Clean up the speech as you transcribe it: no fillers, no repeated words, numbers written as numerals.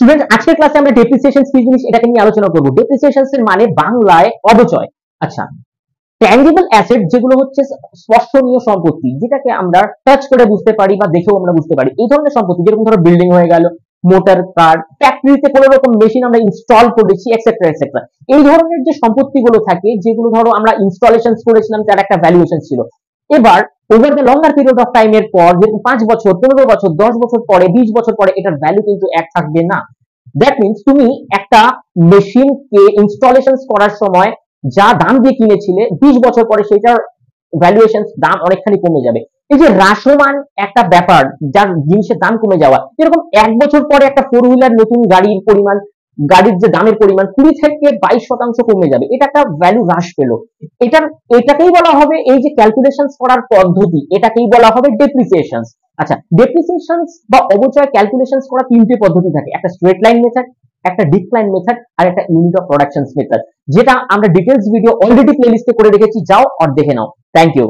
Student, আজকের ক্লাসে আমরা ডেপ্রিসিয়েশন কি জিনিস এটাকে নিয়ে আলোচনা করব। ডেপ্রিসিয়েশন এর মানে বাংলায় অবচয়। আচ্ছা, ট্যানজিবল অ্যাসেট যেগুলো হচ্ছে স্পর্শনীয় সম্পত্তি, যেটাকে আমরা টাচ করে বুঝতে পারি বা দেখেও আমরা বুঝতে পারি, এই ধরনের সম্পত্তি, যেরকম ধরো বিল্ডিং হয়ে গেল, মোটর কার, ফ্যাক্টরিতে কোনো রকম মেশিন আমরা ইনস্টল করেছি, এক্সেট্রা এক্সেট্রা। এই ধরনের যে সম্পত্তিগুলো থাকে, যেগুলো ধরো আমরা ইনস্টলেশন করেছিলাম, তার একটা ভ্যালুয়েশন ছিল। এবার over the longer period of টাইমের পর, যেরকম 5 বছর, 15 বছর, 10 বছর পরে, 20 বছর পরে, এটার ভ্যালু কিন্তু এক থাকবে না। দ্যাট মিনস তুমি একটা মেশিনকে ইনস্টলেশন করার সময় যা দাম দিয়ে কিনেছিলে, 20 বছর পরে সেটার ভ্যালুয়েশন দাম অনেকখানি কমে যাবে। এই যে হ্রাসমান একটা ব্যাপার, যার জিনিসের দাম কমে যাওয়া, এরকম 1 বছর পরে একটা 4 হুইলার নতুন গাড়ির পরিমাণ, গাড়ির যে দামের পরিমাণ 20 থেকে 22% কমে যাবে। এটা একটা ভ্যালু হ্রাস পেল। এটাকেই বলা হবে, এই যে ক্যালকুলেশন করার পদ্ধতি, এটাকেই বলা হবে ডেপ্রিসিয়েশন। আচ্ছা, ডেপ্রিসিয়েশন বা অবচয় ক্যালকুলেশন করার 3টে পদ্ধতি থাকে, একটা স্ট্রেট লাইন মেথড, একটা ডিক্লাইন মেথড, আর একটা ইউনিট অফ প্রোডাকশন মেথড, যেটা আমরা ডিটেইলস ভিডিও অলরেডি প্লেলিস্টে করে রেখেছি, যাও আর দেখে নাও। Thank you.